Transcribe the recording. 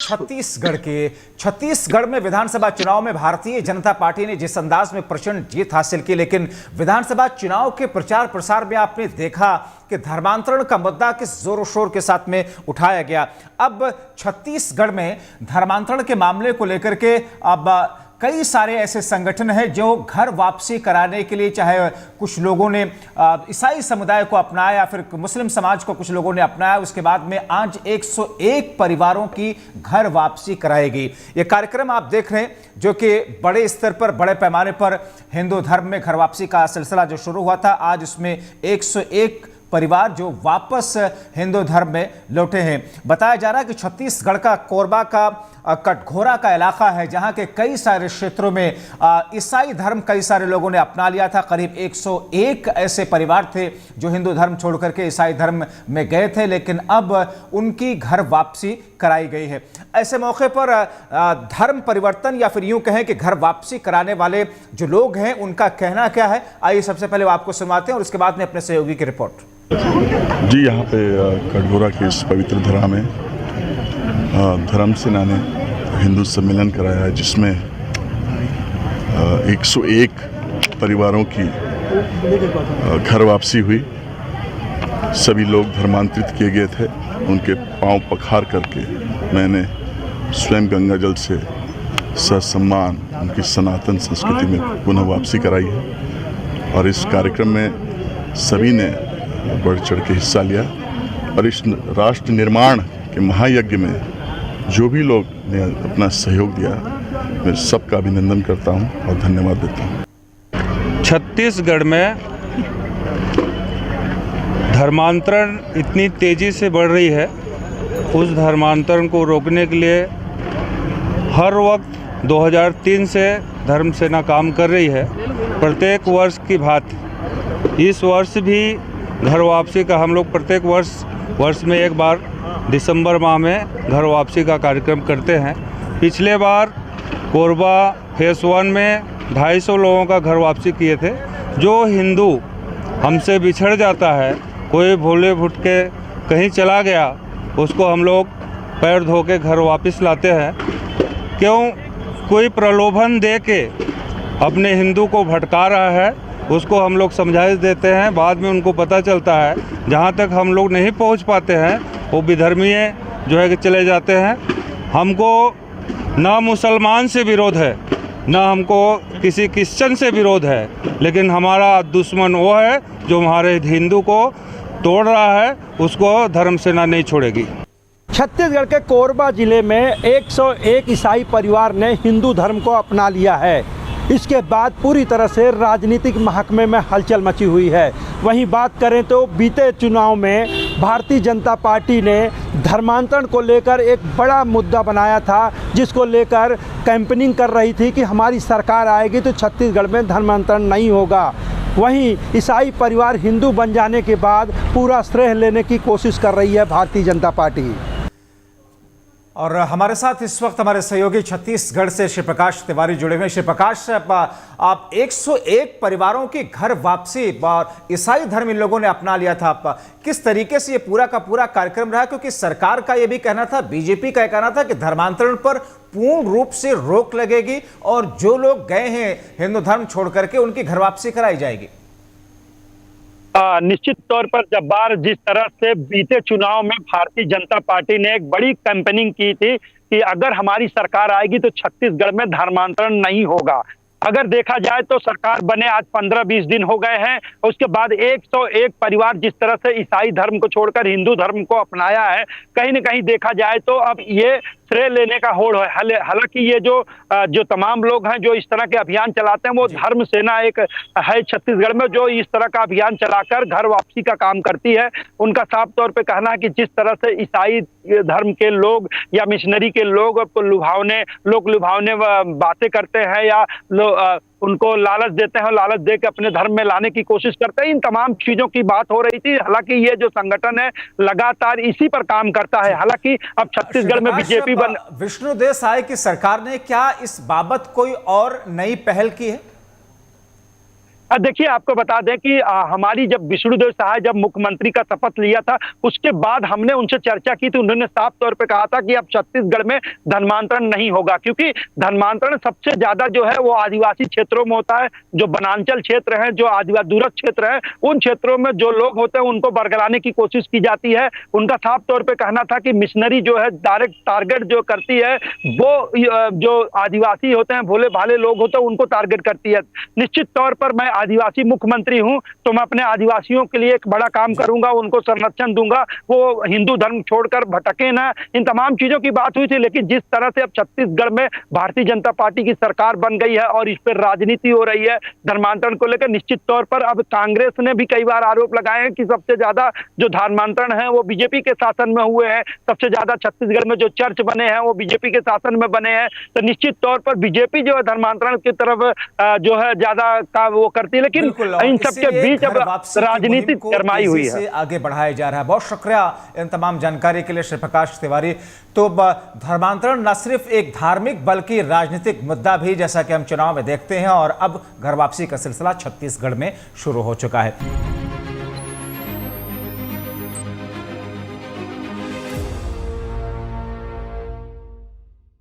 छत्तीसगढ़ में विधानसभा चुनाव में भारतीय जनता पार्टी ने जिस अंदाज में प्रचंड जीत हासिल की, लेकिन विधानसभा चुनाव के प्रचार प्रसार में आपने देखा कि धर्मांतरण का मुद्दा किस जोर शोर के साथ में उठाया गया। अब छत्तीसगढ़ में धर्मांतरण के मामले को लेकर के अब कई सारे ऐसे संगठन हैं जो घर वापसी कराने के लिए, चाहे कुछ लोगों ने ईसाई समुदाय को अपनाया या फिर मुस्लिम समाज को कुछ लोगों ने अपनाया, उसके बाद में आज 101 परिवारों की घर वापसी कराई गई। ये कार्यक्रम आप देख रहे हैं जो कि बड़े स्तर पर, बड़े पैमाने पर हिंदू धर्म में घर वापसी का सिलसिला जो शुरू हुआ था, आज उसमें 101 परिवार जो वापस हिंदू धर्म में लौटे हैं। बताया जा रहा है कि छत्तीसगढ़ का कोरबा का कटघोरा का इलाका है जहां के कई सारे क्षेत्रों में ईसाई धर्म कई सारे लोगों ने अपना लिया था। करीब 101 ऐसे परिवार थे जो हिंदू धर्म छोड़ करके ईसाई धर्म में गए थे, लेकिन अब उनकी घर वापसी कराई गई है। ऐसे मौके पर धर्म परिवर्तन या फिर यूं कहें कि घर वापसी कराने वाले जो लोग हैं उनका कहना क्या है, आइए सबसे पहले वो आपको सुनवाते हैं और उसके बाद में अपने सहयोगी की रिपोर्ट। जी, यहाँ पे कटघोरा की इस पवित्र धरा में धर्म सेना ने हिंदू सम्मेलन कराया है, जिसमें 101 परिवारों की घर वापसी हुई। सभी लोग धर्मांतरित किए गए थे। उनके पांव पखार करके मैंने स्वयं गंगा जल से ससम्मान उनकी सनातन संस्कृति में पुनः वापसी कराई है और इस कार्यक्रम में सभी ने बढ़ चढ़ के हिस्सा लिया और इस राष्ट्र निर्माण के महायज्ञ में जो भी लोग ने अपना सहयोग दिया, मैं सबका अभिनंदन करता हूं और धन्यवाद देता हूं। छत्तीसगढ़ में धर्मांतरण इतनी तेज़ी से बढ़ रही है, उस धर्मांतरण को रोकने के लिए हर वक्त 2003 से धर्म सेना काम कर रही है। प्रत्येक वर्ष की भांति इस वर्ष भी घर वापसी का हम लोग प्रत्येक वर्ष में एक बार दिसंबर माह में घर वापसी का कार्यक्रम करते हैं। पिछले बार कोरबा फेस 1 में 250 लोगों का घर वापसी किए थे। जो हिंदू हमसे बिछड़ जाता है, कोई भूले भुटके कहीं चला गया, उसको हम लोग पैर धो के घर वापस लाते हैं। क्यों कोई प्रलोभन दे के अपने हिंदू को भटका रहा है, उसको हम लोग समझाइश देते हैं। बाद में उनको पता चलता है, जहाँ तक हम लोग नहीं पहुँच पाते हैं वो विधर्मीय जो है कि चले जाते हैं। हमको ना मुसलमान से विरोध है, ना हमको किसी क्रिश्चन से विरोध है, लेकिन हमारा दुश्मन वो है जो हमारे हिंदू को तोड़ रहा है, उसको धर्म सेना नहीं छोड़ेगी। छत्तीसगढ़ के कोरबा जिले में 101 ईसाई परिवार ने हिंदू धर्म को अपना लिया है। इसके बाद पूरी तरह से राजनीतिक महकमे में हलचल मची हुई है। वहीं बात करें तो बीते चुनाव में भारतीय जनता पार्टी ने धर्मांतरण को लेकर एक बड़ा मुद्दा बनाया था, जिसको लेकर कैंपेनिंग कर रही थी कि हमारी सरकार आएगी तो छत्तीसगढ़ में धर्मांतरण नहीं होगा। वहीं ईसाई परिवार हिंदू बन जाने के बाद पूरा श्रेय लेने की कोशिश कर रही है भारतीय जनता पार्टी। और हमारे साथ इस वक्त हमारे सहयोगी छत्तीसगढ़ से श्री प्रकाश तिवारी जुड़े हुए हैं। श्री प्रकाश, आप 101 परिवारों की घर वापसी और ईसाई धर्म इन लोगों ने अपना लिया था, किस तरीके से ये पूरा का पूरा कार्यक्रम रहा? क्योंकि सरकार का ये भी कहना था, बीजेपी का कहना था कि धर्मांतरण पर पूर्ण रूप से रोक लगेगी और जो लोग गए हैं हिंदू धर्म छोड़ करके उनकी घर वापसी कराई जाएगी। निश्चित तौर पर जब्बार, जिस तरह से बीते चुनाव में भारतीय जनता पार्टी ने एक बड़ी कैंपेनिंग की थी कि अगर हमारी सरकार आएगी तो छत्तीसगढ़ में धर्मांतरण नहीं होगा। अगर देखा जाए तो सरकार बने आज 15-20 दिन हो गए हैं, उसके बाद 101 परिवार जिस तरह से ईसाई धर्म को छोड़कर हिंदू धर्म को अपनाया है, कहीं न कहीं देखा जाए तो अब ये श्रेय लेने का होड़ है। हालांकि ये जो तमाम लोग हैं जो इस तरह के अभियान चलाते हैं, वो धर्म सेना एक है छत्तीसगढ़ में जो इस तरह का अभियान चलाकर घर वापसी का काम करती है। उनका साफ तौर पे कहना है कि जिस तरह से ईसाई धर्म के लोग या मिशनरी के लोग लोक लुभावने बातें करते हैं या उनको लालच देते हैं, लालच दे के अपने धर्म में लाने की कोशिश करते हैं, इन तमाम चीजों की बात हो रही थी। हालांकि ये जो संगठन है लगातार इसी पर काम करता है। हालांकि अब छत्तीसगढ़ में बीजेपी विष्णुदेव साय की सरकार ने क्या इस बाबत कोई और नई पहल की है? देखिए, आपको बता दें कि हमारी जब विष्णुदेव साय जब मुख्यमंत्री का शपथ लिया था, उसके बाद हमने उनसे चर्चा की थी। उन्होंने साफ तौर पे कहा था कि अब छत्तीसगढ़ में धर्मांतरण नहीं होगा, क्योंकि धर्मांतरण सबसे ज्यादा जो है वो आदिवासी क्षेत्रों में होता है। जो वनांचल क्षेत्र है, जो आदिवासी दूरस्थ क्षेत्र है, उन क्षेत्रों में जो लोग होते हैं उनको बरगलाने की कोशिश की जाती है। उनका साफ तौर पे कहना था कि मिशनरी जो है डायरेक्ट टारगेट जो करती है वो जो आदिवासी होते हैं, भोले भाले लोग होते हैं, उनको टारगेट करती है। निश्चित तौर पर मैं आदिवासी मुख्यमंत्री हूं, तो मैं अपने आदिवासियों के लिए एक बड़ा काम करूंगा, उनको संरक्षण दूंगा, वो हिंदू धर्म छोड़कर भटके ना। इन तमाम चीजों की बात हुई थी, लेकिन जिस तरह से अब छत्तीसगढ़ में भारतीय जनता पार्टी की सरकार बन गई है और इस पर राजनीति हो रही है धर्मांतरण को लेकर, निश्चित तौर पर अब कांग्रेस ने भी कई बार आरोप लगाए हैं कि सबसे ज्यादा जो धर्मांतरण है वो बीजेपी के शासन में हुए हैं। सबसे ज्यादा छत्तीसगढ़ में जो चर्च बने हैं वो बीजेपी के शासन में बने हैं। तो निश्चित तौर पर बीजेपी जो है धर्मांतरण की तरफ जो है ज्यादा का वो करती है, लेकिन इन सबके बीच अब राजनीति गरमाई हुई है। आगे बढ़ाया जा रहा है। बहुत शुक्रिया इन तमाम जानकारी के लिए श्री प्रकाश तिवारी। तो धर्मांतरण न सिर्फ एक धार्मिक बल्कि राजनीतिक मुद्दा भी, जैसा कि हम चुनाव में देखते हैं, और अब घर वापसी का सिलसिला छत्तीसगढ़ में शुरू हो चुका है।